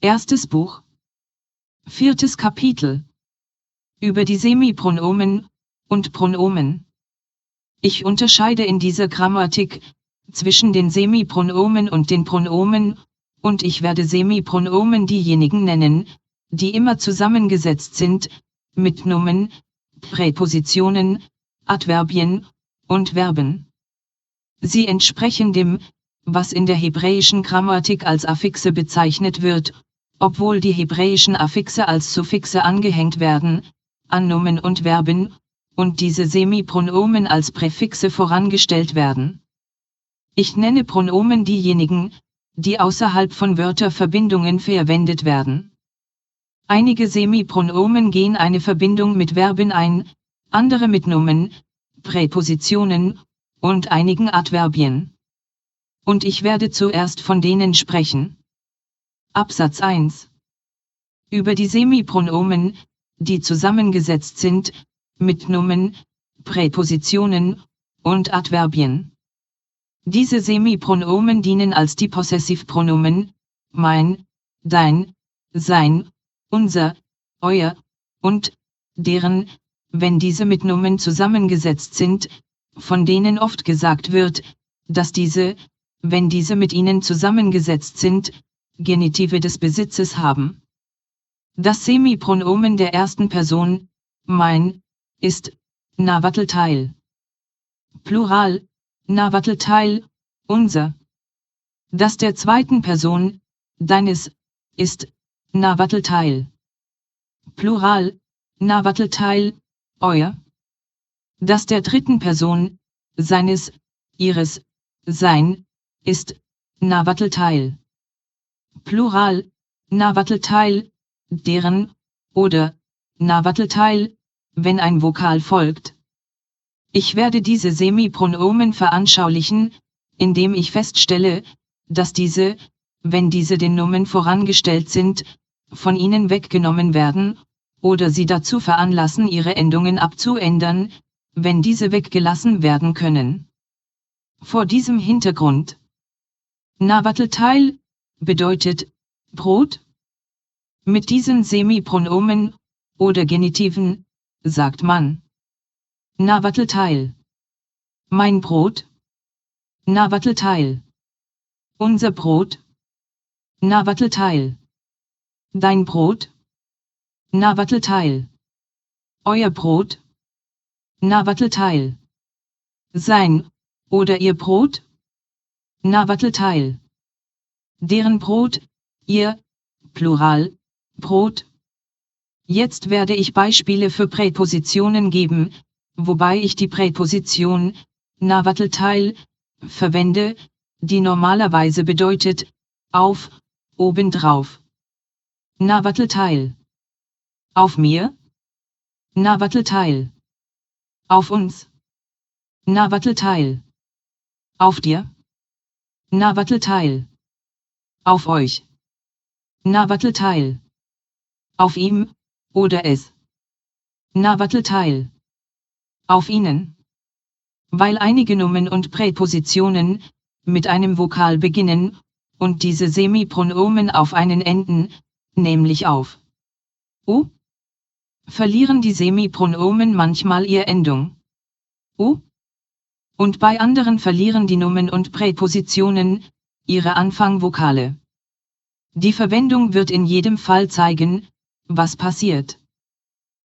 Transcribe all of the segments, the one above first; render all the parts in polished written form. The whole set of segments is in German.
Erstes Buch. 4. Kapitel. Über die Semipronomen und Pronomen. Ich unterscheide in dieser Grammatik zwischen den Semipronomen und den Pronomen, und ich werde Semipronomen diejenigen nennen, die immer zusammengesetzt sind, mit Nomen, Präpositionen, Adverbien und Verben. Sie entsprechen dem, was in der hebräischen Grammatik als Affixe bezeichnet wird, obwohl die hebräischen Affixe als Suffixe angehängt werden, an Nomen und Verben, und diese Semipronomen als Präfixe vorangestellt werden. Ich nenne Pronomen diejenigen, die außerhalb von Wörterverbindungen verwendet werden. Einige Semipronomen gehen eine Verbindung mit Verben ein, andere mit Nomen, Präpositionen und einigen Adverbien. Und ich werde zuerst von denen sprechen. Absatz 1. Über die Semipronomen, die zusammengesetzt sind, mit Nomen, Präpositionen und Adverbien. Diese Semipronomen dienen als die Possessivpronomen, mein, dein, sein, unser, euer, und deren, wenn diese mit Nomen zusammengesetzt sind, von denen oft gesagt wird, dass diese, wenn diese mit ihnen zusammengesetzt sind, Genitive des Besitzes haben. Das Semipronomen der ersten Person, mein, ist Navatl-Teil. Plural, Navatl-Teil, unser. Das der zweiten Person, deines, ist Navatl-Teil. Plural, Navatl-Teil, euer. Das der dritten Person, seines, ihres, sein, ist Navatl-Teil. Plural, Navatl-Teil, deren, oder Navatl-Teil, wenn ein Vokal folgt. Ich werde diese Semipronomen veranschaulichen, indem ich feststelle, dass diese, wenn diese den Nomen vorangestellt sind, von ihnen weggenommen werden, oder sie dazu veranlassen, ihre Endungen abzuändern, wenn diese weggelassen werden können. Vor diesem Hintergrund. Navatl-Teil bedeutet Brot. Mit diesen Semipronomen oder Genitiven sagt man Navatl-Teil. Mein Brot. Navatl-Teil. Unser Brot. Navatl-Teil. Dein Brot. Navatl-Teil. Euer Brot. Navatl-Teil. Sein oder ihr Brot. Navatl-Teil. Deren Brot, ihr, Plural, Brot. Jetzt werde ich Beispiele für Präpositionen geben, wobei ich die Präposition Navatl-Teil verwende, die normalerweise bedeutet auf, obendrauf. Navatl-Teil. Auf mir. Navatl-Teil. Auf uns. Navatl-Teil. Auf dir. Navatl-Teil. Auf euch. Navatl-Teil. Auf ihm, oder es. Navatl-Teil. Auf ihnen. Weil einige Nomen und Präpositionen mit einem Vokal beginnen, und diese Semipronomen auf einen enden, nämlich auf U, verlieren die Semipronomen manchmal ihre Endung U, und bei anderen verlieren die Nomen und Präpositionen ihre Anfangvokale. Die Verwendung wird in jedem Fall zeigen, was passiert.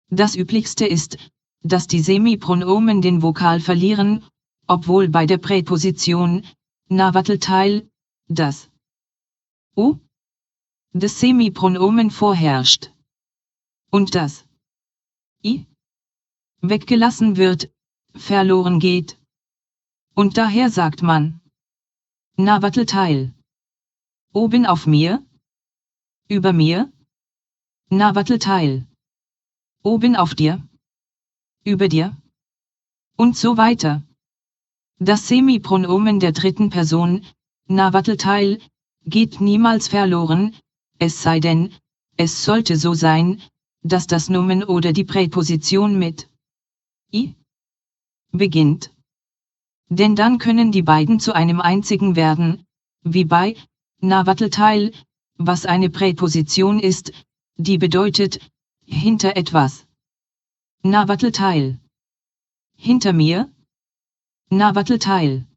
Das Üblichste ist, dass die Semipronomen den Vokal verlieren, obwohl bei der Präposition Navatl-Teil das U des Semipronomen vorherrscht. Und das I weggelassen wird, verloren geht. Und daher sagt man Navatl-Teil. Oben auf mir. Über mir. Navatl-Teil. Oben auf dir. Über dir. Und so weiter. Das Semipronomen der dritten Person, Navatl-Teil, geht niemals verloren, es sei denn, es sollte so sein, dass das Nomen oder die Präposition mit I beginnt. Denn dann können die beiden zu einem einzigen werden, wie bei Navatl-Teil, was eine Präposition ist, die bedeutet, hinter etwas. Navatl-Teil. Hinter mir. Navatl-Teil.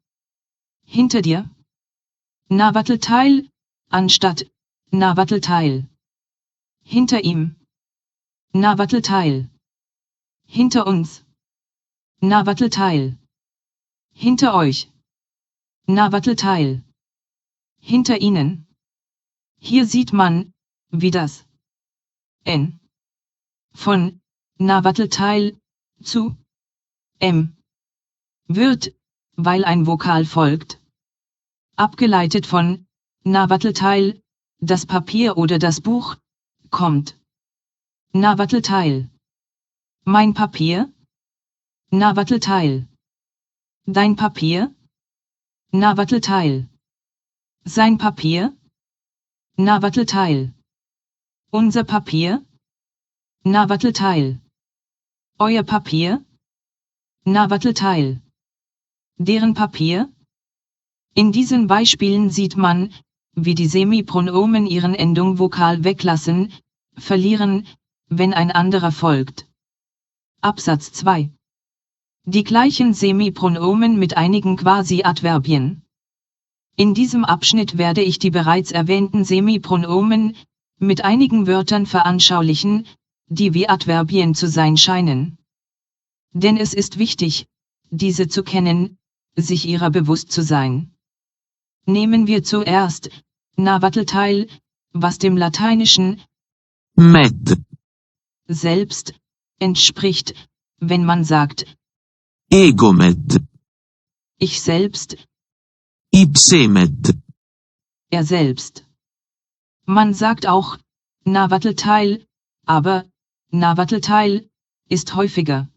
Hinter dir. Navatl-Teil, anstatt Navatl-Teil. Hinter ihm. Navatl-Teil. Hinter uns. Navatl-Teil. Hinter euch. Navatl-Teil. Hinter ihnen. Hier sieht man, wie das N von Navatl-Teil zu M wird, weil ein Vokal folgt. Abgeleitet von Navatl-Teil, das Papier oder das Buch, kommt Navatl-Teil. Mein Papier. Navatl-Teil. Dein Papier. Navatl-Teil. Sein Papier. Navatl-Teil. Unser Papier. Navatl-Teil. Euer Papier. Navatl-Teil. Deren Papier. In diesen Beispielen sieht man, wie die Semipronomen ihren Endung-Vokal weglassen, verlieren, wenn ein anderer folgt. Absatz 2. Die gleichen Semipronomen mit einigen Quasi-Adverbien. In diesem Abschnitt werde ich die bereits erwähnten Semipronomen mit einigen Wörtern veranschaulichen, die wie Adverbien zu sein scheinen. Denn es ist wichtig, diese zu kennen, sich ihrer bewusst zu sein. Nehmen wir zuerst Navatl-Teil, was dem lateinischen Med, selbst entspricht, wenn man sagt, Egomed, ich selbst, Ipsemed, er selbst. Man sagt auch Navatl-Teil, aber Navatl-Teil ist häufiger.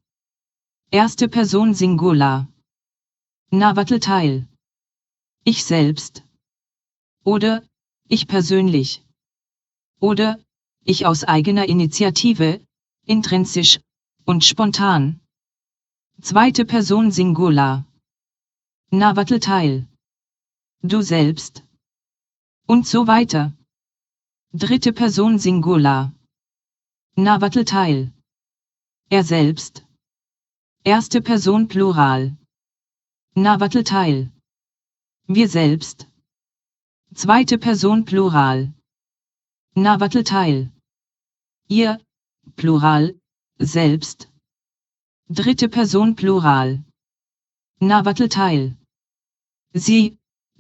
Erste Person Singular. Navatl-Teil. Ich selbst. Oder ich persönlich. Oder ich aus eigener Initiative, intrinsisch und spontan. Zweite Person Singular. Navatl-Teil. Du selbst. Und so weiter. Dritte Person Singular. Navatl-Teil. Er selbst. Erste Person Plural. Navatl-Teil. Wir selbst. Zweite Person Plural. Navatl-Teil. Ihr, Plural, selbst. Dritte Person Plural. Navatl-Teil. Sie,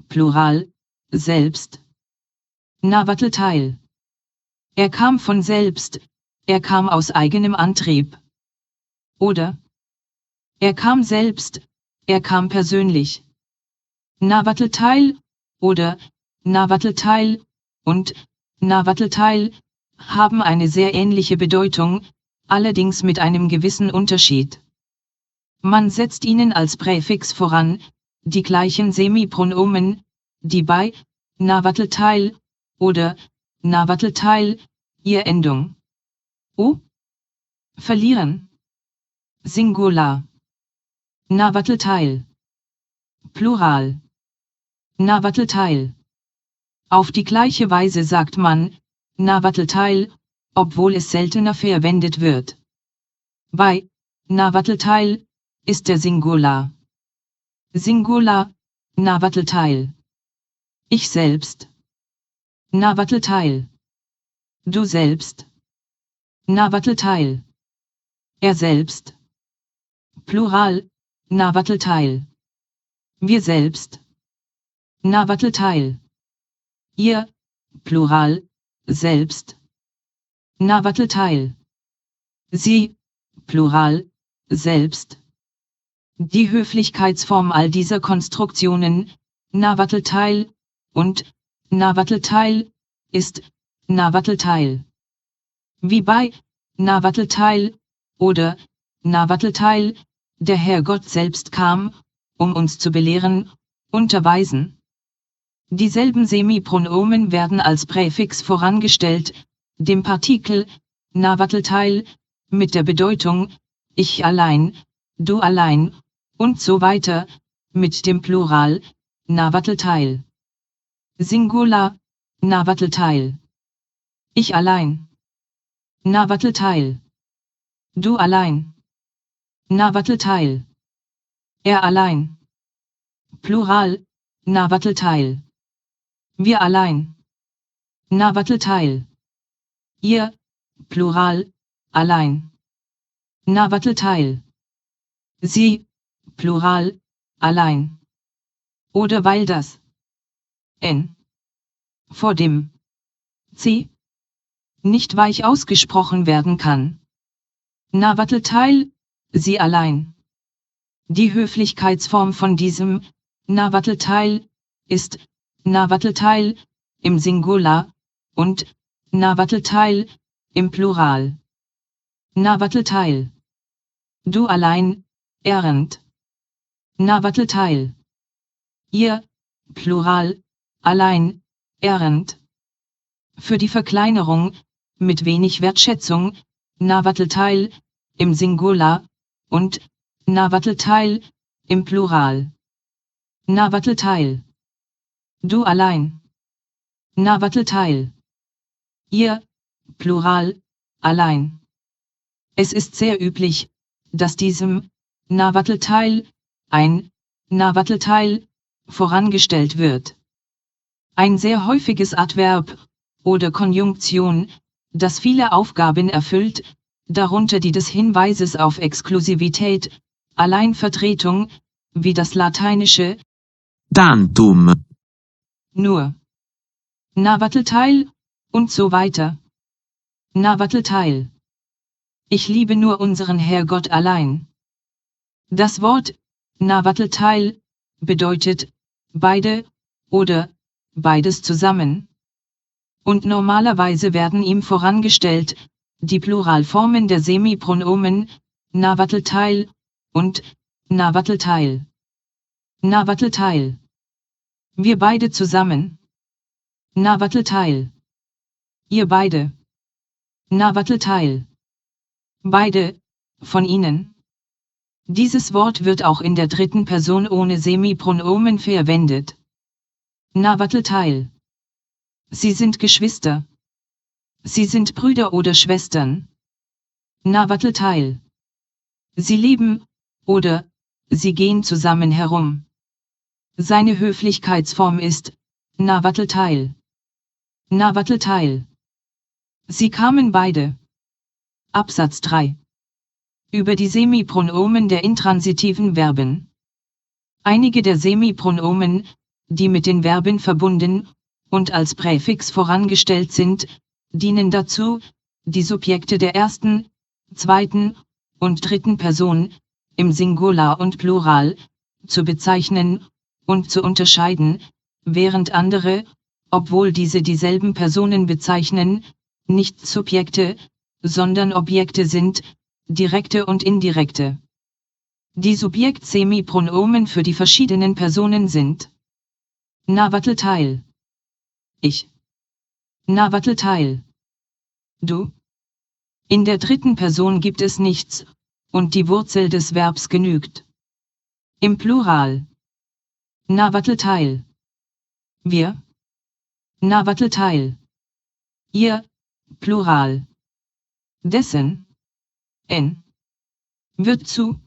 Plural, selbst. Navatl-Teil. Er kam von selbst, er kam aus eigenem Antrieb. Oder er kam selbst, er kam persönlich. Navatl-Teil oder Navatl-Teil und Navatl-Teil haben eine sehr ähnliche Bedeutung, allerdings mit einem gewissen Unterschied. Man setzt ihnen als Präfix voran, die gleichen Semipronomen, die bei Navatl-Teil oder Navatl-Teil ihr Endung o verlieren. Singular. Navatl-Teil. Plural. Navatl-Teil. Auf die gleiche Weise sagt man Navatl-Teil, obwohl es seltener verwendet wird. Bei Navatl-Teil ist der Singular. Singular, Navatl-Teil. Ich selbst. Navatl-Teil. Du selbst. Navatl-Teil. Er selbst. Plural, Navatl-Teil. Wir selbst. Navatl-Teil. Ihr, Plural, selbst. Navatl-Teil. Sie, Plural, selbst. Die Höflichkeitsform all dieser Konstruktionen, Navatl-Teil und Navatl-Teil, ist Navatl-Teil. Wie bei Navatl-Teil oder Navatl-Teil, der Herrgott selbst kam, um uns zu belehren, unterweisen. Dieselben Semipronomen werden als Präfix vorangestellt, dem Partikel Navatl-Teil, mit der Bedeutung ich allein, du allein, und so weiter, mit dem Plural Navatl-Teil. Singular, Navatl-Teil. Ich allein. Navatl-Teil. Du allein. Navatl-Teil. Er allein. Plural, Navatl-Teil. Wir allein. Navatl-Teil. Ihr, Plural, allein. Navatl-Teil. Sie, Plural, allein. Oder weil das N vor dem C nicht weich ausgesprochen werden kann. Navatl-Teil, sie allein. Die Höflichkeitsform von diesem Navatl-Teil ist Navatl-Teil im Singular und Navatl-Teil im Plural. Navatl-Teil. Du allein, ehrend. Navatl-Teil. Ihr, Plural, allein, ehrend. Für die Verkleinerung, mit wenig Wertschätzung, Navatl-Teil im Singular und Navatl-Teil im Plural. Navatl-Teil. Du allein. Navatl-Teil. Ihr, Plural, allein. Es ist sehr üblich, dass diesem Navatl-Teil ein Navatl-Teil vorangestellt wird. Ein sehr häufiges Adverb oder Konjunktion, das viele Aufgaben erfüllt, darunter die des Hinweises auf Exklusivität, Alleinvertretung, wie das lateinische tantum, nur, Navatl-Teil und so weiter. Navatl-Teil. Ich liebe nur unseren Herrgott allein. Das Wort Navatl-Teil bedeutet beide oder beides zusammen. Und normalerweise werden ihm vorangestellt die Pluralformen der Semipronomen Navatl-Teil und Navatl-Teil. Navatl-Teil. Wir beide zusammen. Navatl-Teil. Ihr beide. Navatl-Teil. Beide, von ihnen. Dieses Wort wird auch in der dritten Person ohne Semipronomen verwendet. Navatl-Teil. Sie sind Geschwister. Sie sind Brüder oder Schwestern. Navatl-Teil. Sie leben, oder, sie gehen zusammen herum. Seine Höflichkeitsform ist Navatl-Teil. Navatl-Teil. Sie kamen beide. Absatz 3. Über die Semipronomen der intransitiven Verben. Einige der Semipronomen, die mit den Verben verbunden und als Präfix vorangestellt sind, dienen dazu, die Subjekte der ersten, zweiten und dritten Person, im Singular und Plural, zu bezeichnen und zu unterscheiden, während andere, obwohl diese dieselben Personen bezeichnen, nicht Subjekte, sondern Objekte sind, direkte und indirekte. Die Subjekt-Semipronomen für die verschiedenen Personen sind Navatl-Teil. Ich. Navatl-Teil. Du. In der dritten Person gibt es nichts, und die Wurzel des Verbs genügt. Im Plural. Navatl-Teil. Wir. Navatl-Teil. Ihr, Plural. Dessen. N. Wird zu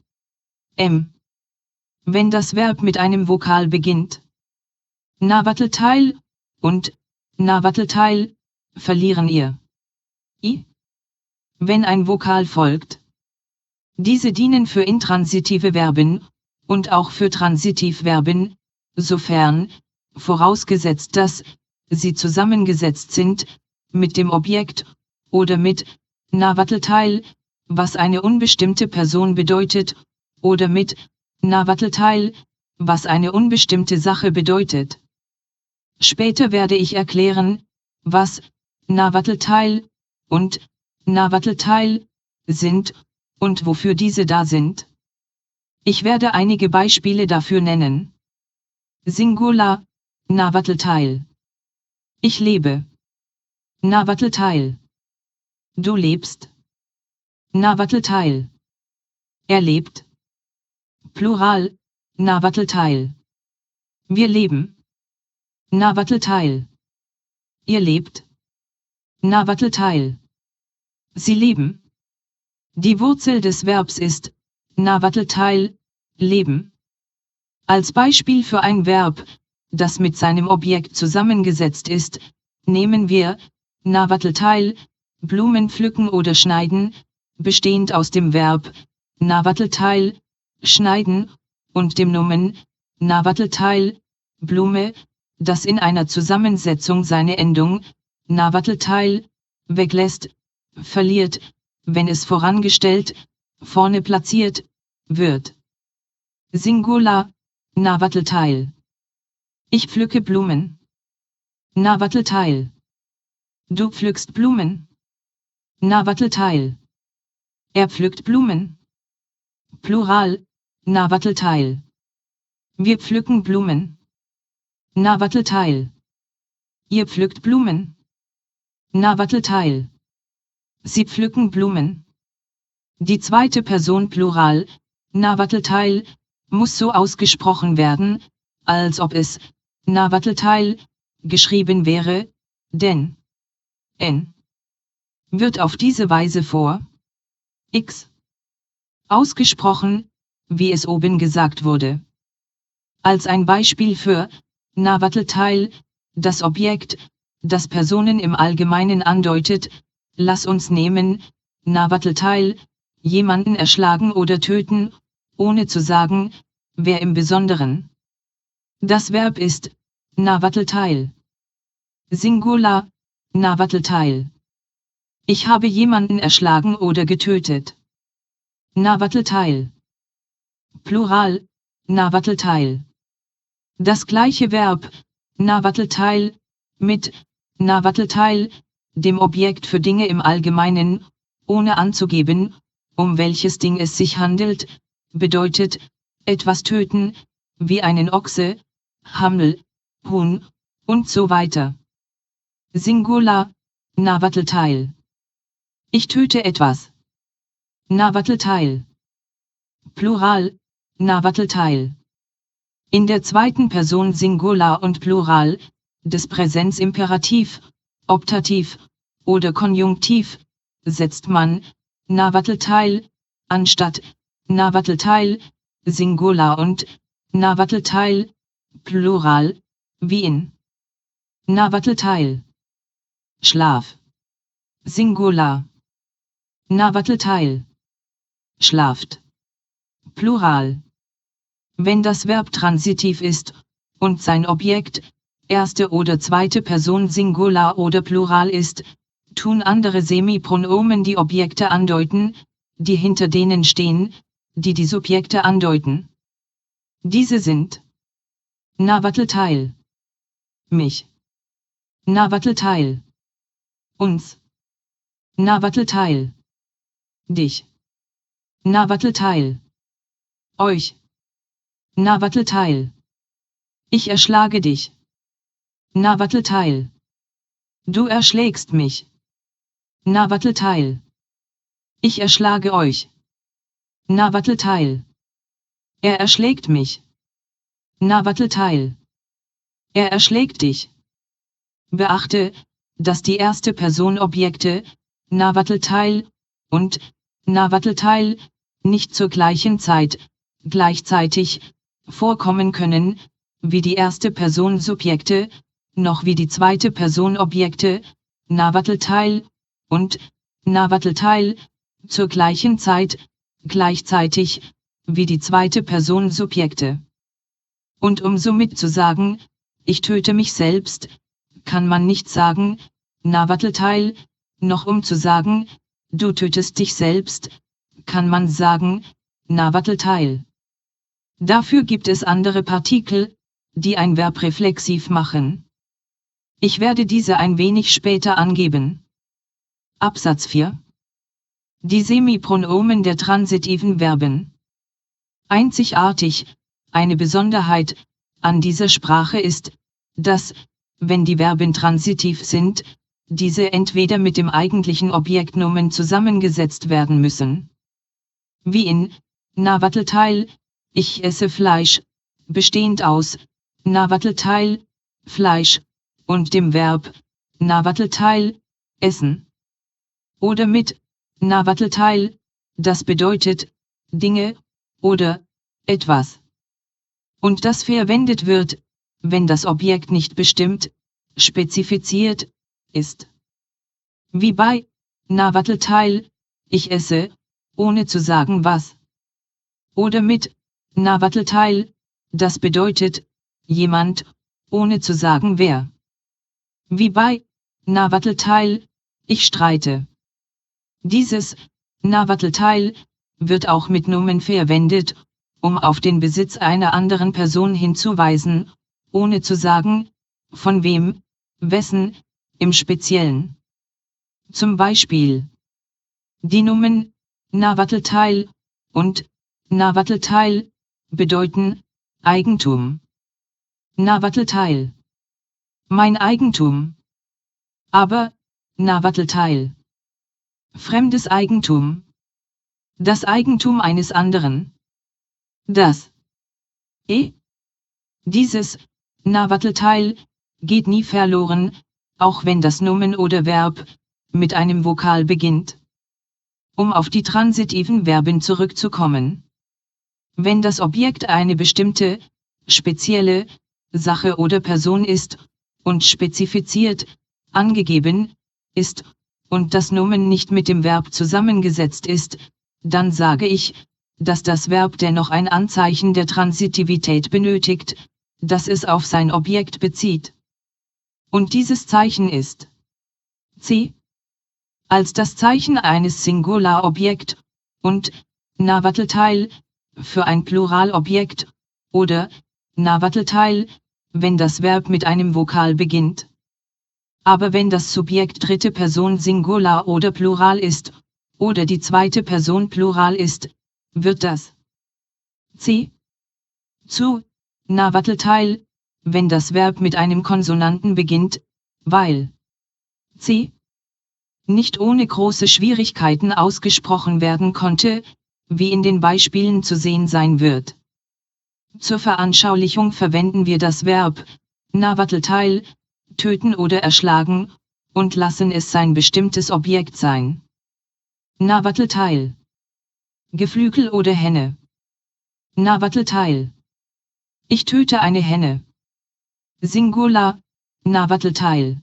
M. Wenn das Verb mit einem Vokal beginnt. Navatl-Teil und Navatl-Teil verlieren ihr I. Wenn ein Vokal folgt. Diese dienen für intransitive Verben und auch für Transitivverben, sofern, vorausgesetzt dass sie zusammengesetzt sind, mit dem Objekt oder mit Navatl-Teil, was eine unbestimmte Person bedeutet, oder mit Navatl-Teil, was eine unbestimmte Sache bedeutet. Später werde ich erklären, was Navatl-Teil und Navatl-Teil sind und wofür diese da sind. Ich werde einige Beispiele dafür nennen. Singular, Navatl-Teil. Ich lebe. Navatl-Teil. Du lebst. Navatl-Teil. Er lebt. Plural, Navatl-Teil. Wir leben. Navatl-Teil. Ihr lebt. Navatl-Teil. Sie leben. Die Wurzel des Verbs ist Navatl-Teil, leben. Als Beispiel für ein Verb, das mit seinem Objekt zusammengesetzt ist, nehmen wir Navatl-Teil, Blumen pflücken oder schneiden, bestehend aus dem Verb Navatl-Teil, schneiden, und dem Nomen Navatl-Teil, Blume, das in einer Zusammensetzung seine Endung Navatl-Teil weglässt, verliert, wenn es vorangestellt, vorne platziert, wird. Singular, Navatl-Teil. Ich pflücke Blumen. Navatl-Teil. Du pflückst Blumen. Navatl-Teil. Er pflückt Blumen. Plural, Navatl-Teil. Wir pflücken Blumen. Navatl-Teil. Ihr pflückt Blumen. Navatl-Teil. Sie pflücken Blumen. Die zweite Person Plural, Navatl-Teil, muss so ausgesprochen werden, als ob es Navatl-Teil geschrieben wäre, denn n wird auf diese Weise vor x ausgesprochen, wie es oben gesagt wurde. Als ein Beispiel für Navatl-Teil, das Objekt, das Personen im Allgemeinen andeutet, lass uns nehmen, Navatl-Teil, jemanden erschlagen oder töten, ohne zu sagen, wer im Besonderen. Das Verb ist Navatl-Teil. Singular, Navatl-Teil. Ich habe jemanden erschlagen oder getötet. Navatl-Teil. Plural, Navatl-Teil. Das gleiche Verb, Navatl-Teil, mit Navatl-Teil, dem Objekt für Dinge im Allgemeinen, ohne anzugeben, um welches Ding es sich handelt, bedeutet, etwas töten, wie einen Ochse, Hammel, Huhn, und so weiter. Singular, Navatl-Teil. Ich töte etwas. Navatl-Teil. Plural, Navatl-Teil. In der zweiten Person Singular und Plural, des Präsenzimperativ, Optativ oder Konjunktiv, setzt man Navatl-Teil anstatt Navatl-Teil, Singular und Navatl-Teil, Plural, wie in Navatl-Teil. Schlaf. Singular. Navatl-Teil. Schlaft. Plural. Wenn das Verb transitiv ist, und sein Objekt, erste oder zweite Person Singular oder Plural ist, tun andere Semipronomen die Objekte andeuten, die hinter denen stehen, die die Subjekte andeuten. Diese sind Navatl-Teil. Mich. Navatl-Teil. Uns. Navatl-Teil. Dich. Navatl-Teil. Euch. Navatl-Teil. Ich erschlage dich. Navatl-Teil. Du erschlägst mich. Navatl-Teil. Ich erschlage euch. Navatl-Teil. Er erschlägt mich. Navatl-Teil. Er erschlägt dich. Beachte, dass die erste Person Objekte, Navatl-Teil und Navatl-Teil, nicht zur gleichen Zeit, gleichzeitig, vorkommen können, wie die erste Person Subjekte, noch wie die zweite Person Objekte, Navatl-Teil und Navatl-Teil, zur gleichen Zeit, gleichzeitig, wie die zweite Person Subjekte. Und um somit zu sagen, ich töte mich selbst, kann man nicht sagen, Navatl-Teil, noch um zu sagen, du tötest dich selbst, kann man sagen, Navatl-Teil. Dafür gibt es andere Partikel, die ein Verb reflexiv machen. Ich werde diese ein wenig später angeben. Absatz 4. Die Semipronomen der transitiven Verben. Einzigartig, eine Besonderheit an dieser Sprache ist, dass, wenn die Verben transitiv sind, diese entweder mit dem eigentlichen Objektnomen zusammengesetzt werden müssen. Wie in Navatl-Teil, ich esse Fleisch, bestehend aus Navatl-Teil, Fleisch, und dem Verb Navatl-Teil, essen. Oder mit, Navatl-Teil, das bedeutet, Dinge, oder, etwas. Und das verwendet wird, wenn das Objekt nicht bestimmt, spezifiziert, ist. Wie bei, Navatl-Teil, ich esse, ohne zu sagen was. Oder mit, Navatl-Teil, das bedeutet, jemand, ohne zu sagen wer. Wie bei, Navatl-Teil, ich streite. Dieses, Navatl-Teil, wird auch mit Nomen verwendet, um auf den Besitz einer anderen Person hinzuweisen, ohne zu sagen, von wem, wessen, im Speziellen. Zum Beispiel, die Nomen, Navatl-Teil, und, Navatl-Teil, bedeuten, Eigentum. Navatl-Teil. Mein Eigentum. Aber, Navatl-Teil. Fremdes Eigentum. Das Eigentum eines anderen. Das. Dieses, Navatl-Teil, geht nie verloren, auch wenn das Nomen oder Verb, mit einem Vokal beginnt. Um auf die transitiven Verben zurückzukommen. Wenn das Objekt eine bestimmte, spezielle, Sache oder Person ist, und spezifiziert, angegeben, ist, und das Nomen nicht mit dem Verb zusammengesetzt ist, dann sage ich, dass das Verb dennoch ein Anzeichen der Transitivität benötigt, das es auf sein Objekt bezieht. Und dieses Zeichen ist C. Als das Zeichen eines Singularobjekt, und, Navatl-Teil, für ein Pluralobjekt, oder, Navatl-Teil, wenn das Verb mit einem Vokal beginnt. Aber wenn das Subjekt dritte Person Singular oder Plural ist, oder die zweite Person Plural ist, wird das C. zu, Navatl-Teil, wenn das Verb mit einem Konsonanten beginnt, weil C. nicht ohne große Schwierigkeiten ausgesprochen werden konnte, wie in den Beispielen zu sehen sein wird. Zur Veranschaulichung verwenden wir das Verb, Navatl-Teil, töten oder erschlagen, und lassen es sein bestimmtes Objekt sein. Navatl-Teil. Geflügel oder Henne. Navatl-Teil. Ich töte eine Henne. Singular, Navatl-Teil.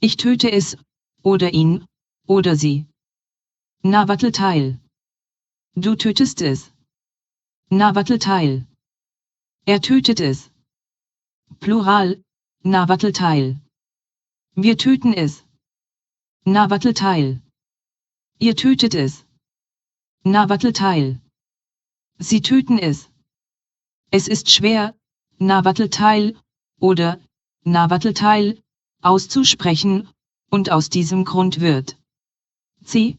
Ich töte es, oder ihn, oder sie. Navatl-Teil. Du tötest es. Navatl-Teil. Er tötet es. Plural, Navatl-Teil. Wir töten es. Navatl-Teil. Ihr tötet es. Navatl-Teil. Sie töten es. Es ist schwer, Navatl-Teil, oder, Navatl-Teil, auszusprechen, und aus diesem Grund wird C.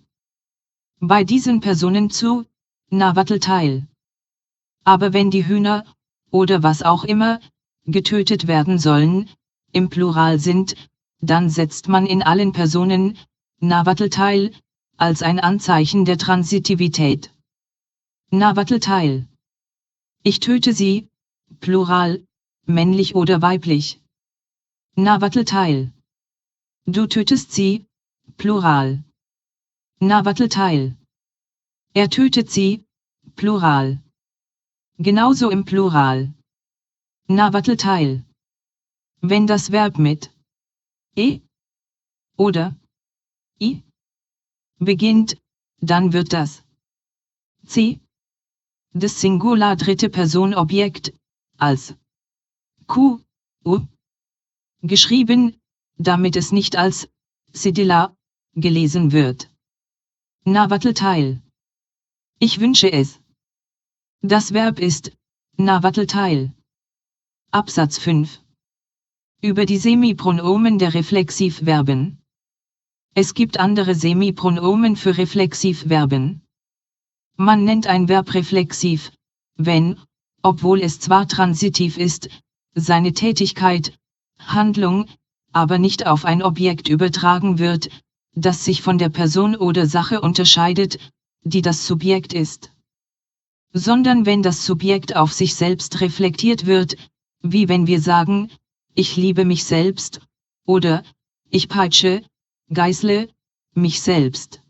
bei diesen Personen zu, Navatl-Teil. Aber wenn die Hühner, oder was auch immer, getötet werden sollen, im Plural sind, dann setzt man in allen Personen, Navatl-Teil, als ein Anzeichen der Transitivität. Navatl-Teil. Ich töte sie, Plural, männlich oder weiblich. Navatl-Teil. Du tötest sie, Plural. Navatl-Teil. Er tötet sie, Plural. Genauso im Plural. Navatl-Teil. Wenn das Verb mit oder i beginnt, dann wird das C. des Singular dritte Person Objekt als Q U geschrieben, damit es nicht als Singular gelesen wird. Navatl-Teil. Ich wünsche es. Das Verb ist Navatl-Teil. Absatz 5. Über die Semipronomen der Reflexivverben. Es gibt andere Semipronomen für Reflexivverben. Man nennt ein Verb reflexiv, wenn, obwohl es zwar transitiv ist, seine Tätigkeit, Handlung, aber nicht auf ein Objekt übertragen wird, das sich von der Person oder Sache unterscheidet, die das Subjekt ist. Sondern wenn das Subjekt auf sich selbst reflektiert wird, wie wenn wir sagen, ich liebe mich selbst, oder, ich peitsche, geißle, mich selbst.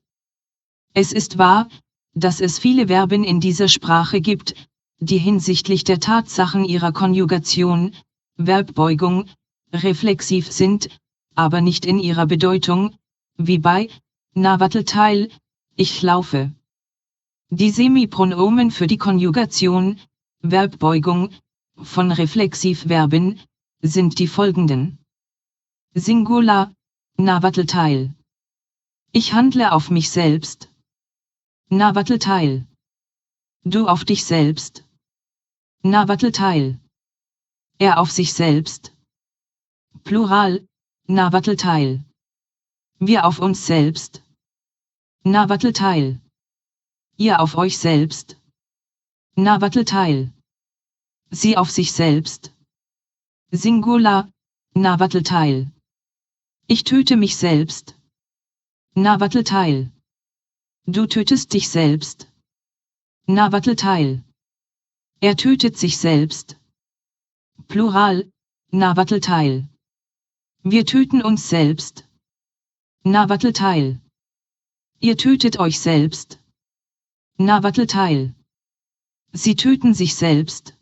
Es ist wahr, dass es viele Verben in dieser Sprache gibt, die hinsichtlich der Tatsachen ihrer Konjugation, Verbbeugung, reflexiv sind, aber nicht in ihrer Bedeutung, wie bei Navatl-Teil, ich laufe. Die Semipronomen für die Konjugation, Verbbeugung, von Reflexivverben, sind die folgenden. Singular, Navatl-Teil. Ich handle auf mich selbst. Navatl-Teil. Du auf dich selbst. Navatl-Teil. Er auf sich selbst. Plural, Navatl-Teil. Wir auf uns selbst. Navatl-Teil. Ihr auf euch selbst. Navatl-Teil. Sie auf sich selbst. Singular, Navatl-Teil. Ich töte mich selbst. Navatl-Teil. Du tötest dich selbst. Navatl-Teil. Er tötet sich selbst. Plural, Navatl-Teil. Wir töten uns selbst. Navatl-Teil. Ihr tötet euch selbst. Navatl-Teil. Sie töten sich selbst.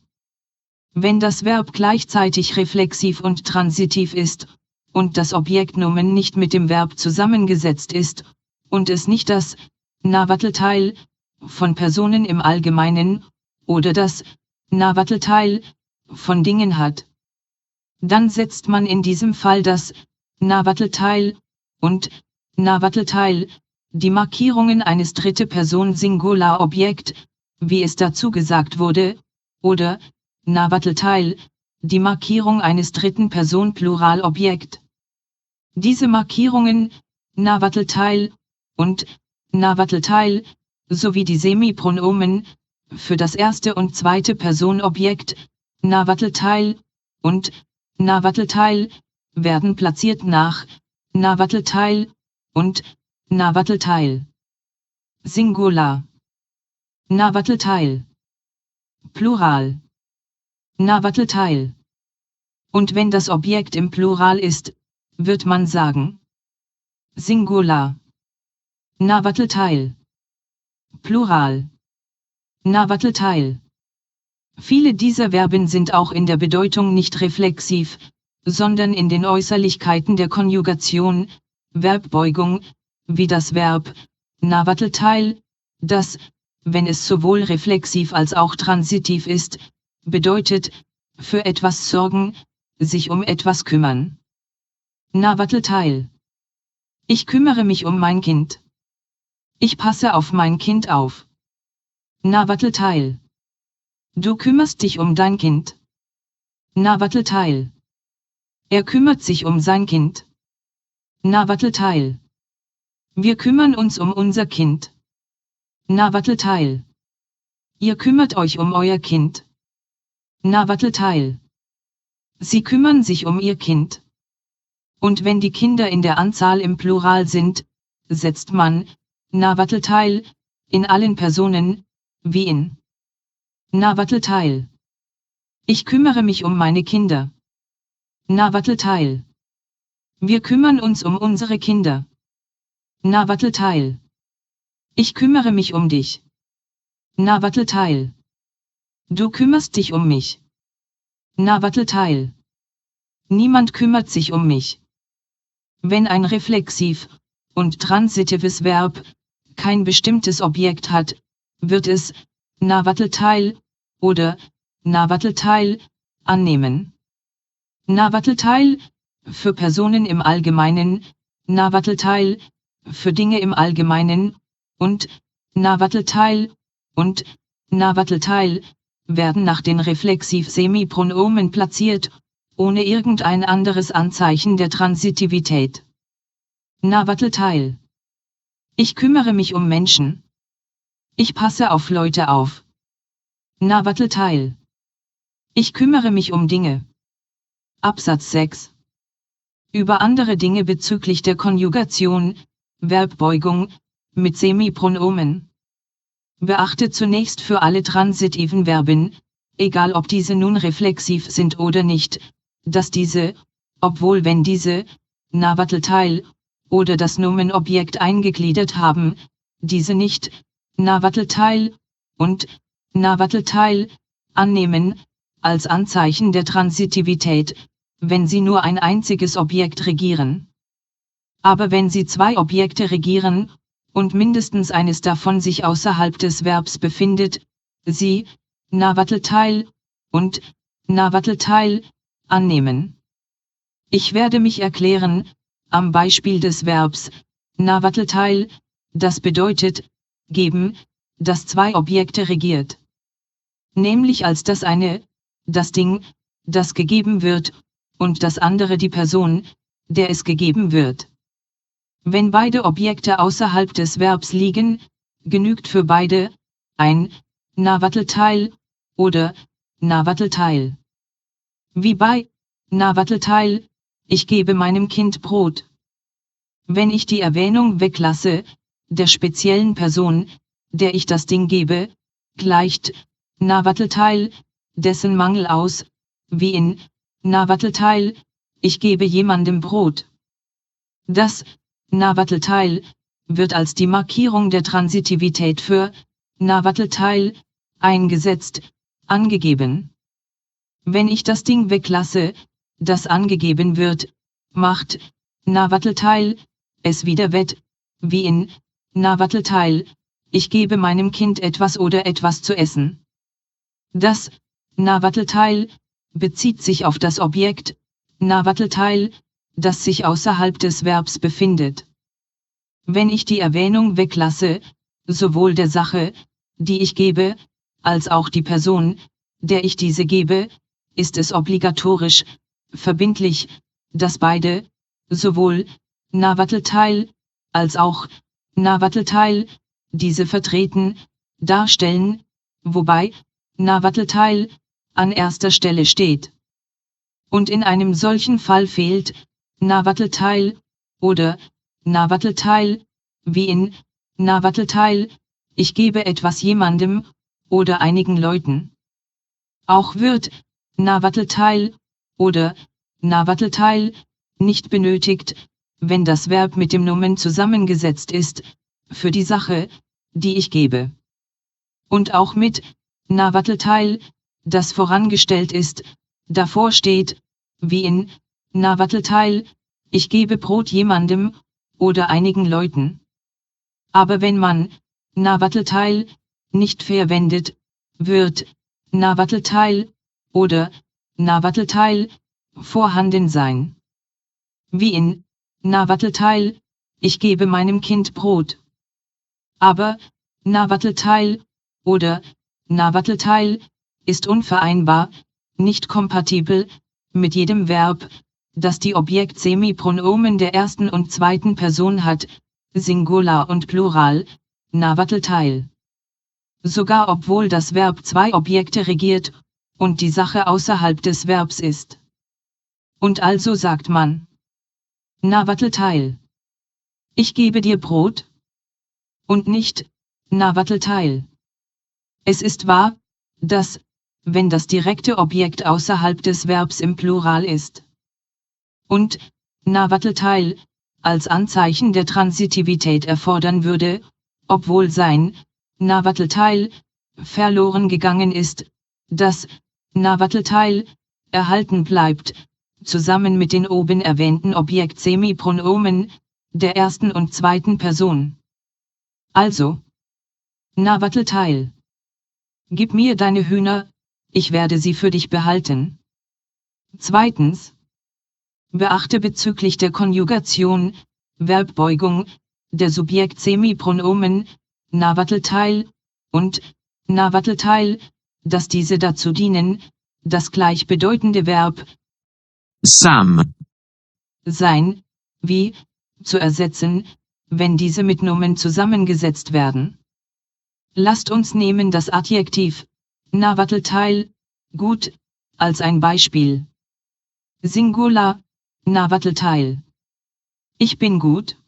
Wenn das Verb gleichzeitig reflexiv und transitiv ist, und das Objektnomen nicht mit dem Verb zusammengesetzt ist, und es nicht das Navatl-Teil von Personen im Allgemeinen, oder das Navatl-Teil von Dingen hat, dann setzt man in diesem Fall das Navatl-Teil und Navatl-Teil, die Markierungen eines dritte Person Singularobjekt, wie es dazu gesagt wurde, oder Navatl-Teil, die Markierung eines dritten Person Pluralobjekt. Diese Markierungen, Navatl-Teil und Navatl-Teil, sowie die Semipronomen, für das erste und zweite Personobjekt, Navatl-Teil und Navatl-Teil, werden platziert nach Navatl-Teil und Navatl-Teil. Singular. Navatl-Teil. Plural. Navatl-Teil. Und wenn das Objekt im Plural ist, wird man sagen. Singular. Navatl-Teil. Plural. Navatl-Teil. Viele dieser Verben sind auch in der Bedeutung nicht reflexiv, sondern in den Äußerlichkeiten der Konjugation, Verbbeugung, wie das Verb Navatl-Teil, das, wenn es sowohl reflexiv als auch transitiv ist, bedeutet, für etwas sorgen, sich um etwas kümmern. Navatl-Teil. Ich kümmere mich um mein Kind. Ich passe auf mein Kind auf. Navatl-Teil. Du kümmerst dich um dein Kind. Navatl-Teil. Er kümmert sich um sein Kind. Navatl-Teil. Wir kümmern uns um unser Kind. Navatl-Teil. Ihr kümmert euch um euer Kind. Navatl-Teil. Sie kümmern sich um ihr Kind. Und wenn die Kinder in der Anzahl im Plural sind, setzt man Navatl-Teil in allen Personen, wie in Navatl-Teil. Ich kümmere mich um meine Kinder. Navatl-Teil. Wir kümmern uns um unsere Kinder. Navatl-Teil. Ich kümmere mich um dich. Navatl-Teil. Du kümmerst dich um mich. Navatl-Teil. Niemand kümmert sich um mich. Wenn ein reflexiv und transitives Verb kein bestimmtes Objekt hat, wird es Navatl-Teil oder Navatl-Teil annehmen. Navatl-Teil für Personen im Allgemeinen, Navatl-Teil für Dinge im Allgemeinen und Navatl-Teil und Navatl-Teil werden nach den Reflexiv-Semipronomen platziert, ohne irgendein anderes Anzeichen der Transitivität. Navatl-Teil. Ich kümmere mich um Menschen. Ich passe auf Leute auf. Navatl-Teil. Ich kümmere mich um Dinge. Absatz 6. Über andere Dinge bezüglich der Konjugation, Verbbeugung, mit Semipronomen. Beachte zunächst für alle transitiven Verben, egal ob diese nun reflexiv sind oder nicht, dass diese, obwohl wenn diese, Nawattelteil, oder das Nomenobjekt eingegliedert haben, diese nicht, Nawattelteil, und, Nawattelteil, annehmen, als Anzeichen der Transitivität, wenn sie nur ein einziges Objekt regieren. Aber wenn sie zwei Objekte regieren, und mindestens eines davon sich außerhalb des Verbs befindet, sie, Nawattelteil, und, Nawattelteil, annehmen. Ich werde mich erklären, am Beispiel des Verbs, Nawattelteil, das bedeutet, geben, das zwei Objekte regiert. Nämlich als das eine, das Ding, das gegeben wird, und das andere die Person, der es gegeben wird. Wenn beide Objekte außerhalb des Verbs liegen, genügt für beide, ein, Nawattelteil, oder, Nawattelteil. Wie bei, Nawattelteil, ich gebe meinem Kind Brot. Wenn ich die Erwähnung weglasse, der speziellen Person, der ich das Ding gebe, gleicht, Nawattelteil, dessen Mangel aus, wie in, Nawattelteil, ich gebe jemandem Brot. Das, Nawattelteil, wird als die Markierung der Transitivität für, Nawattelteil, eingesetzt, angegeben. Wenn ich das Ding weglasse, das angegeben wird, macht, Nawattelteil, es wieder wett, wie in, Nawattelteil, ich gebe meinem Kind etwas oder etwas zu essen. Das, Nawattelteil, bezieht sich auf das Objekt, Nawattelteil, das sich außerhalb des Verbs befindet. Wenn ich die Erwähnung weglasse, sowohl der Sache, die ich gebe, als auch die Person, der ich diese gebe, ist es obligatorisch, verbindlich, dass beide, sowohl, Nawattelteil, als auch, Nawattelteil, diese vertreten, darstellen, wobei, Nawattelteil, an erster Stelle steht. Und in einem solchen Fall fehlt, Nawattelteil, oder, Nawattelteil, wie in, Nawattelteil, ich gebe etwas jemandem, oder einigen Leuten. Auch wird, Nawattelteil, oder, Nawattelteil, nicht benötigt, wenn das Verb mit dem Nomen zusammengesetzt ist, für die Sache, die ich gebe. Und auch mit, Nawattelteil, das vorangestellt ist, davor steht, wie in, Nawattelteil, ich gebe Brot jemandem, oder einigen Leuten. Aber wenn man, Nawattelteil, nicht verwendet, wird, Nawattelteil, oder, Nawattelteil, vorhanden sein. Wie in, Nawattelteil, ich gebe meinem Kind Brot. Aber, Nawattelteil, oder, Nawattelteil, ist unvereinbar, nicht kompatibel, mit jedem Verb, das die Objekt-Semipronomen der ersten und zweiten Person hat, Singular und Plural, Nawattelteil. Sogar obwohl das Verb zwei Objekte regiert, und die Sache außerhalb des Verbs ist. Und also sagt man, Nawattelteil. Ich gebe dir Brot. Und nicht, Nawattelteil. Es ist wahr, dass, wenn das direkte Objekt außerhalb des Verbs im Plural ist. Und, Nawattelteil, als Anzeichen der Transitivität erfordern würde, obwohl sein, Nawattelteil, verloren gegangen ist, das, Nawattelteil, erhalten bleibt, zusammen mit den oben erwähnten Objekt-Semipronomen, der ersten und zweiten Person. Also, Nawattelteil. Gib mir deine Hühner, ich werde sie für dich behalten. Zweitens. Beachte bezüglich der Konjugation, Verbbeugung, der Subjekt-Semipronomen, Nawattelteil, und, Nawattelteil, dass diese dazu dienen, das gleichbedeutende Verb, Sam, sein, wie, zu ersetzen, wenn diese mit Nomen zusammengesetzt werden. Lasst uns nehmen das Adjektiv, Nawattelteil, gut, als ein Beispiel. Singular, Nawattelteil. Ich bin gut.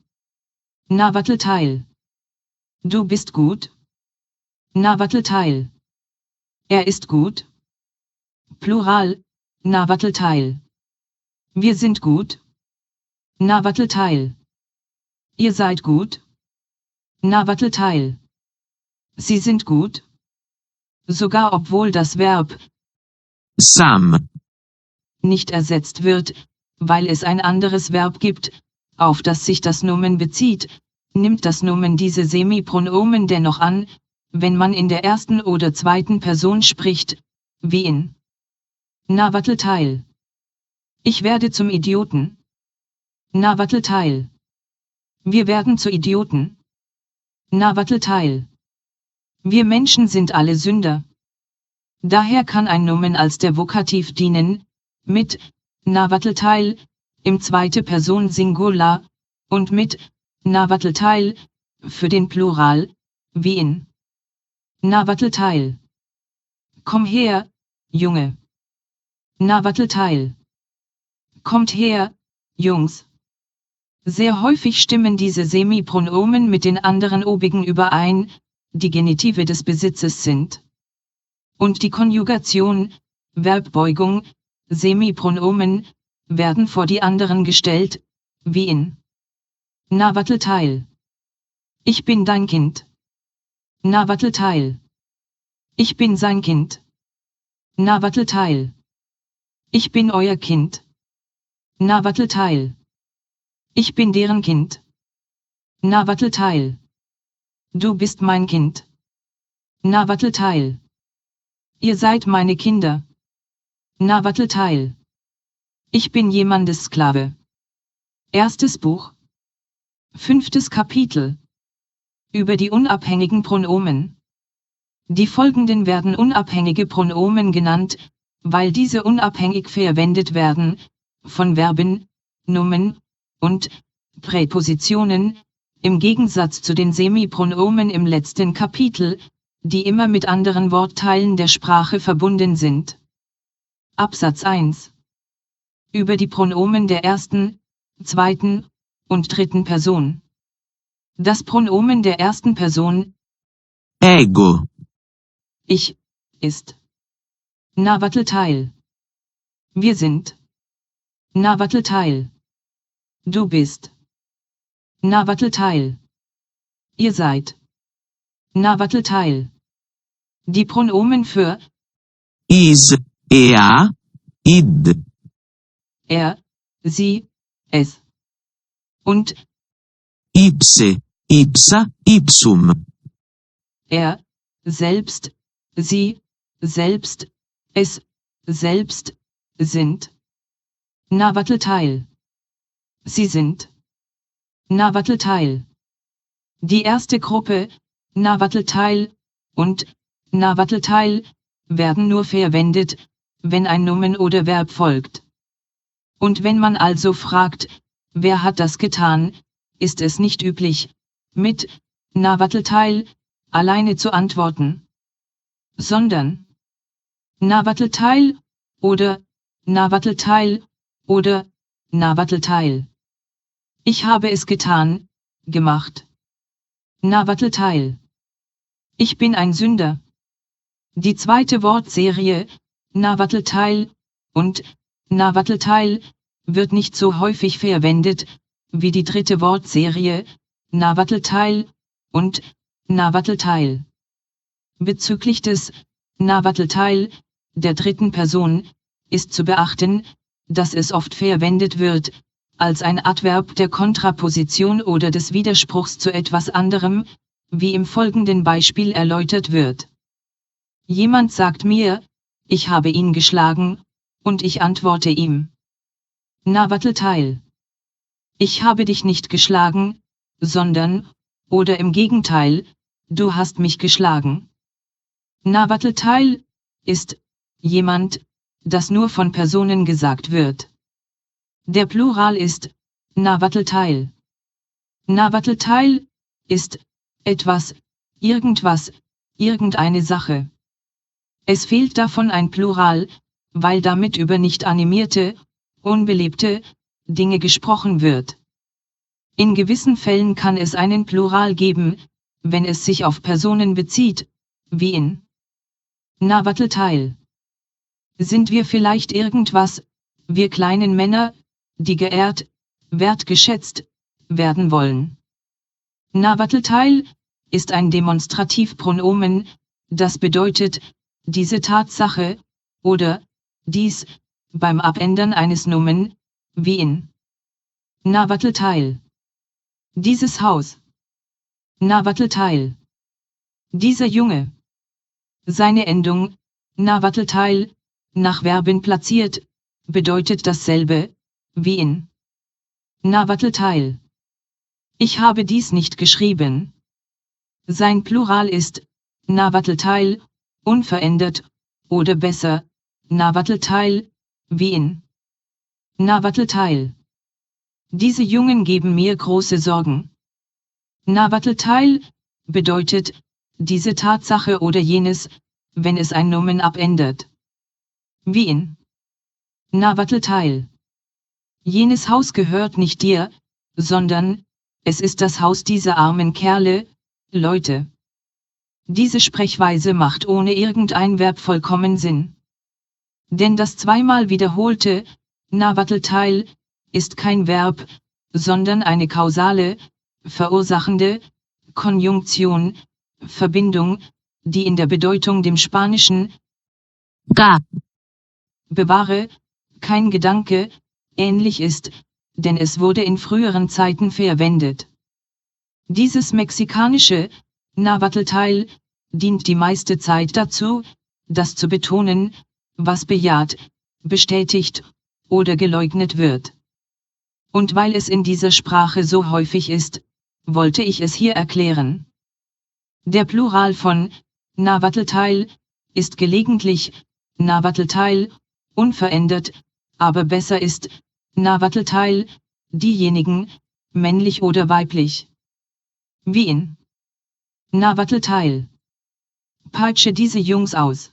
Nawattelteil. Du bist gut. Nawattelteil. Er ist gut. Plural, Nawattelteil. Wir sind gut. Navatl-Teil. Ihr seid gut? Navatl-Teil. Sie sind gut? Sogar obwohl das Verb Sam. nicht ersetzt wird, weil es ein anderes Verb gibt, auf das sich das Nomen bezieht, nimmt das Nomen diese Semipronomen dennoch an, wenn man in der ersten oder zweiten Person spricht, wie in Navatl-Teil. Ich werde zum Idioten. Navatl-Teil. Wir werden zu Idioten. Navatl-Teil. Wir Menschen sind alle Sünder. Daher kann ein Nomen als der Vokativ dienen, mit Navatl-Teil, im zweite Person Singular, und mit Navatl-Teil, für den Plural, wie in Navatl-Teil. Komm her, Junge. Navatl-Teil. Kommt her, Jungs. Sehr häufig stimmen diese Semipronomen mit den anderen obigen überein, die Genitive des Besitzes sind. Und die Konjugation, Verbbeugung, Semipronomen, werden vor die anderen gestellt, wie in Navatl-Teil. Ich bin dein Kind. Navatl-Teil. Ich bin sein Kind. Navatl-Teil. Ich bin euer Kind. Navatl-Teil. Ich bin deren Kind. Navatl-Teil. Du bist mein Kind. Navatl-Teil. Ihr seid meine Kinder. Navatl-Teil. Ich bin jemandes Sklave. Erstes Buch. 5. Kapitel. Über die unabhängigen Pronomen. Die folgenden werden unabhängige Pronomen genannt, weil diese unabhängig verwendet werden, von Verben, Nomen und Präpositionen, im Gegensatz zu den Semipronomen im letzten Kapitel, die immer mit anderen Wortteilen der Sprache verbunden sind. Absatz 1. Über die Pronomen der ersten, zweiten und dritten Person. Das Pronomen der ersten Person, Ego. ich, ist Navatl-Teil. Wir sind Navatl-Teil. Du bist Navatl-Teil. Ihr seid Navatl-Teil. Die Pronomen für Is, ea, id. er, sie, es und Ipse, ipsa, ipsum. er, selbst, sie, selbst, es, selbst, sind Navatl-Teil. Sie sind Navatl-Teil. Die erste Gruppe, Navatl-Teil und Navatl-Teil, werden nur verwendet, wenn ein Nomen oder Verb folgt. Und wenn man also fragt, wer hat das getan, ist es nicht üblich, mit Navatl-Teil alleine zu antworten, sondern Navatl-Teil oder Navatl-Teil oder Navatl-Teil. Ich habe es getan, gemacht. Navatl-Teil. Ich bin ein Sünder. Die zweite Wortserie, Navatl-Teil und Navatl-Teil, wird nicht so häufig verwendet, wie die dritte Wortserie, Navatl-Teil und Navatl-Teil. Bezüglich des Navatl-Teil, der dritten Person, ist zu beachten, dass es oft verwendet wird, als ein Adverb der Kontraposition oder des Widerspruchs zu etwas anderem, wie im folgenden Beispiel erläutert wird. Jemand sagt mir, ich habe ihn geschlagen, und ich antworte ihm. Navatl-Teil. Ich habe dich nicht geschlagen, sondern, oder im Gegenteil, du hast mich geschlagen. Navatl-Teil ist jemand, das nur von Personen gesagt wird. Der Plural ist Navatl-Teil. Navatl-Teil ist etwas, irgendwas, irgendeine Sache. Es fehlt davon ein Plural, weil damit über nicht animierte, unbelebte Dinge gesprochen wird. In gewissen Fällen kann es einen Plural geben, wenn es sich auf Personen bezieht, wie in Navatl-Teil. Sind wir vielleicht irgendwas, wir kleinen Männer, die geehrt, wertgeschätzt werden wollen. Navatl-Teil ist ein Demonstrativpronomen, das bedeutet, diese Tatsache, oder, dies, beim Abändern eines Nomen, wie in Navatl-Teil. Dieses Haus. Navatl-Teil. Dieser Junge. Seine Endung, Navatl-Teil, nach Verben platziert, bedeutet dasselbe, wie in Navatl-Teil. Ich habe dies nicht geschrieben. Sein Plural ist Navatl-Teil, unverändert, oder besser, Navatl-Teil, wie in Navatl-Teil. Diese Jungen geben mir große Sorgen. Navatl-Teil bedeutet diese Tatsache oder jenes, wenn es ein Nomen abändert. Wie in Navatl-Teil. Jenes Haus gehört nicht dir, sondern es ist das Haus dieser armen Kerle, Leute. Diese Sprechweise macht ohne irgendein Verb vollkommen Sinn. Denn das zweimal wiederholte Navatl-Teil ist kein Verb, sondern eine kausale, verursachende Konjunktion, Verbindung, die in der Bedeutung dem spanischen ga, bewahre, kein Gedanke, ähnlich ist, denn es wurde in früheren Zeiten verwendet. Dieses mexikanische Navatl-Teil dient die meiste Zeit dazu, das zu betonen, was bejaht, bestätigt oder geleugnet wird. Und weil es in dieser Sprache so häufig ist, wollte ich es hier erklären. Der Plural von Navatl-Teil ist gelegentlich Navatl-Teil, unverändert, aber besser ist Navatl-Teil, diejenigen, männlich oder weiblich. Wie in Navatl-Teil. Peitsche diese Jungs aus.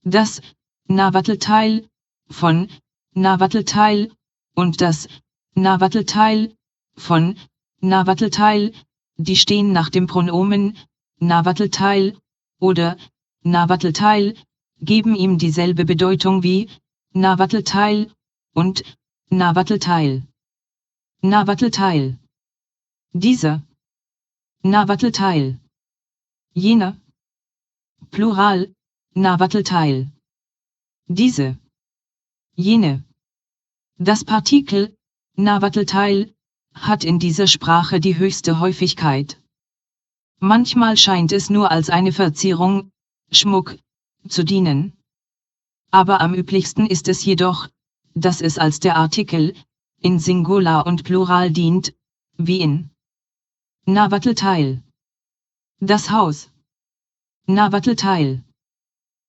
Das Navatl-Teil von Navatl-Teil und das Navatl-Teil von Navatl-Teil, die stehen nach dem Pronomen Navatl-Teil oder Navatl-Teil, geben ihm dieselbe Bedeutung wie Navatl-Teil und Navatl-Teil. Navatl-Teil. Dieser. Navatl-Teil. Jener. Plural, Navatl-Teil. Diese. Jene. Das Partikel Navatl-Teil hat in dieser Sprache die höchste Häufigkeit. Manchmal scheint es nur als eine Verzierung, Schmuck, zu dienen. Aber am üblichsten ist es jedoch, dass es als der Artikel, in Singular und Plural dient, wie in Navatl-Teil. Das Haus. Navatl-Teil.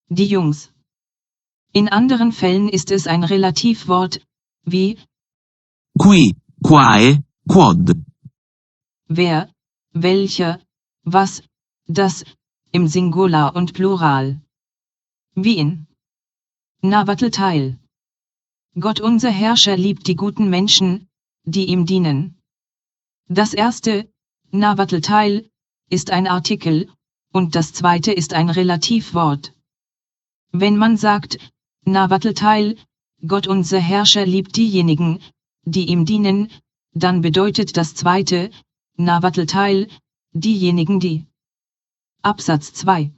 Die Jungs. In anderen Fällen ist es ein Relativwort, wie qui, quae, quod, wer, welcher, was, das, im Singular und Plural. Wie in Navatl-Teil. Gott unser Herrscher liebt die guten Menschen, die ihm dienen. Das erste, Navatl-Teil, ist ein Artikel, und das zweite ist ein Relativwort. Wenn man sagt, Navatl-Teil, Gott unser Herrscher liebt diejenigen, die ihm dienen, dann bedeutet das zweite, Navatl-Teil, diejenigen die. Absatz 2.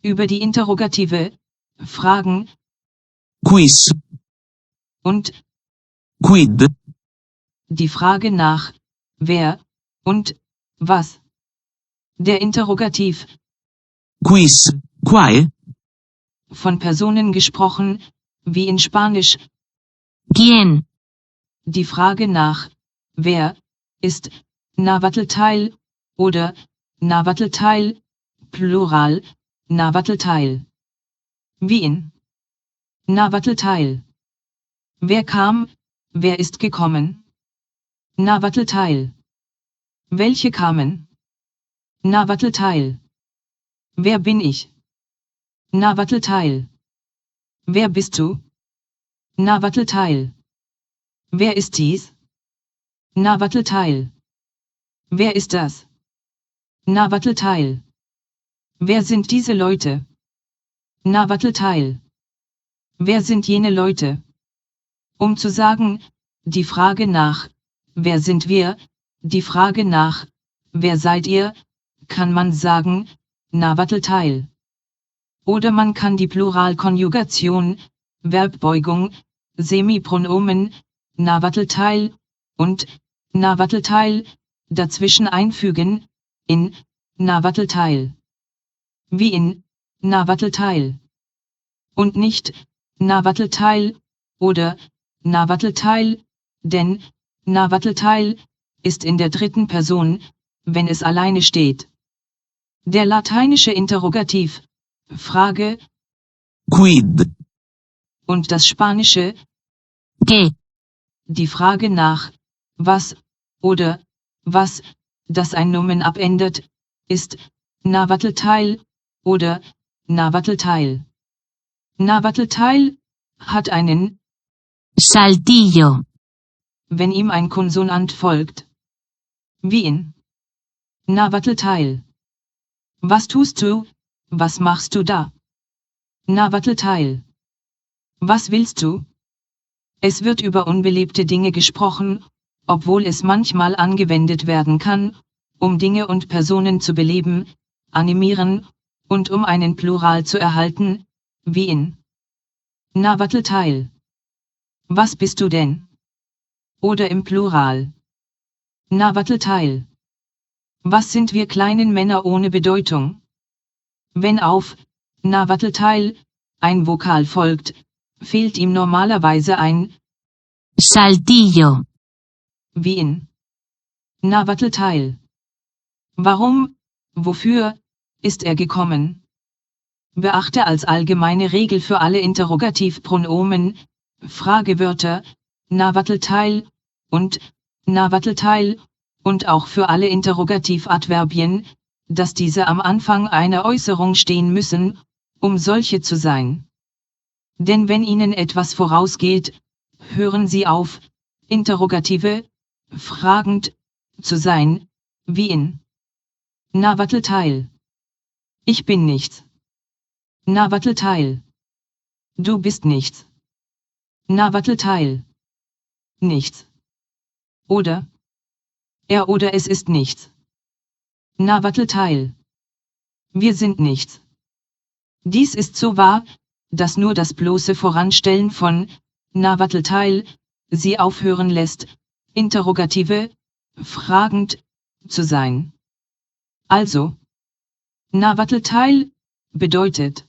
Über die Interrogative, Fragen, quis, und, quid, die Frage nach, wer, und, was. Der Interrogativ, quis, quae, von Personen gesprochen, wie in Spanisch, quien, die Frage nach, wer, ist, Navatl-Teil, oder, Navatl-Teil, Plural, Navatl-Teil. Wie in Navatl-Teil. Wer kam, wer ist gekommen? Navatl-Teil. Welche kamen? Navatl-Teil. Wer bin ich? Navatl-Teil. Wer bist du? Navatl-Teil. Wer ist dies? Navatl-Teil. Wer ist das? Navatl-Teil. Wer sind diese Leute? Navatl-Teil. Wer sind jene Leute? Um zu sagen, die Frage nach, wer sind wir, die Frage nach, wer seid ihr, kann man sagen, Navatl-Teil. Oder man kann die Pluralkonjugation, Verbbeugung, Semipronomen, Navatl-Teil und Navatl-Teil dazwischen einfügen, in Navatl-Teil. Wie in Navatl-Teil. Und nicht Navatl-Teil oder Navatl-Teil, denn Navatl-Teil ist in der dritten Person, wenn es alleine steht. Der lateinische Interrogativ, Frage, Quid. und das spanische, Que. die Frage nach, was, oder, was, das ein Nomen abändert, ist Navatl-Teil, oder Navatl-Teil. Navatl-Teil hat einen, Saltillo. wenn ihm ein Konsonant folgt. Wie in Navatl-Teil. Was tust du, was machst du da? Navatl-Teil. Was willst du? Es wird über unbelebte Dinge gesprochen, obwohl es manchmal angewendet werden kann, um Dinge und Personen zu beleben, animieren, und um einen Plural zu erhalten, wie in Navatl-Teil. Was bist du denn? Oder im Plural. Navatl-Teil. Was sind wir kleinen Männer ohne Bedeutung? Wenn auf Navatl-Teil ein Vokal folgt, fehlt ihm normalerweise ein Saltillo. wie in Navatl-Teil. Warum, wofür, ist er gekommen? Beachte als allgemeine Regel für alle Interrogativpronomen, Fragewörter, Navatl-Teil und Navatl-Teil und auch für alle Interrogativadverbien, dass diese am Anfang einer Äußerung stehen müssen, um solche zu sein. Denn wenn ihnen etwas vorausgeht, hören sie auf, Interrogative, fragend, zu sein, wie in Navatl-Teil. Ich bin nichts. Navatl-Teil. Du bist nichts. Navatl-Teil. Nichts. Oder er oder es ist nichts. Navatl-Teil. Wir sind nichts. Dies ist so wahr, dass nur das bloße Voranstellen von Navatl-Teil sie aufhören lässt, Interrogative, fragend, zu sein. Also, Navatl-Teil bedeutet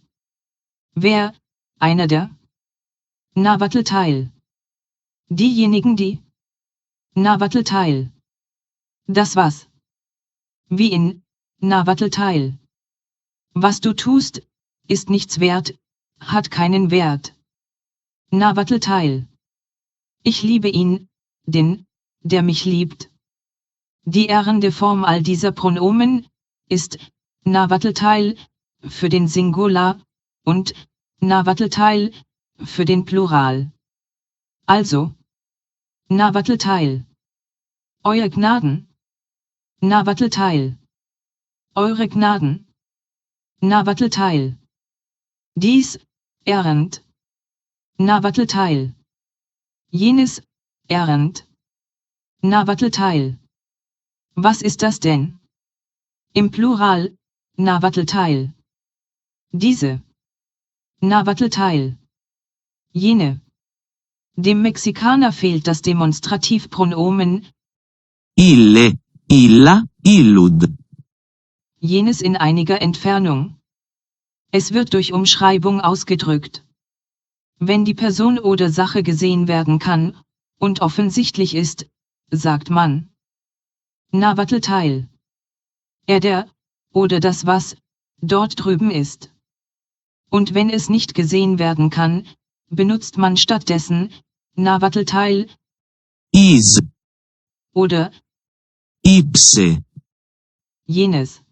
wer, einer der Navatl-Teil. Diejenigen die Navatl-Teil. Das was. Wie in Navatl-Teil. Was du tust, ist nichts wert, hat keinen Wert. Navatl-Teil. Ich liebe ihn, den, der mich liebt. Die ehrende Form all dieser Pronomen ist Navatl-Teil für den Singular und Navatl-Teil für den Plural. Also Navatl-Teil. Euer Gnaden. Navatl-Teil. Eure Gnaden. Navatl-Teil. Dies, ehrend. Navatl-Teil. Jenes, ehrend. Navatl-Teil. Was ist das denn? Im Plural, Navatl-Teil. Diese. Navatl-Teil. Jene. Dem Mexikaner fehlt das Demonstrativpronomen Ille, illa, illud. jenes in einiger Entfernung. Es wird durch Umschreibung ausgedrückt. Wenn die Person oder Sache gesehen werden kann und offensichtlich ist, sagt man Navatl-Teil. Er der, oder das was, dort drüben ist. Und wenn es nicht gesehen werden kann, benutzt man stattdessen Navatl-Teil Is. oder Ipse. jenes.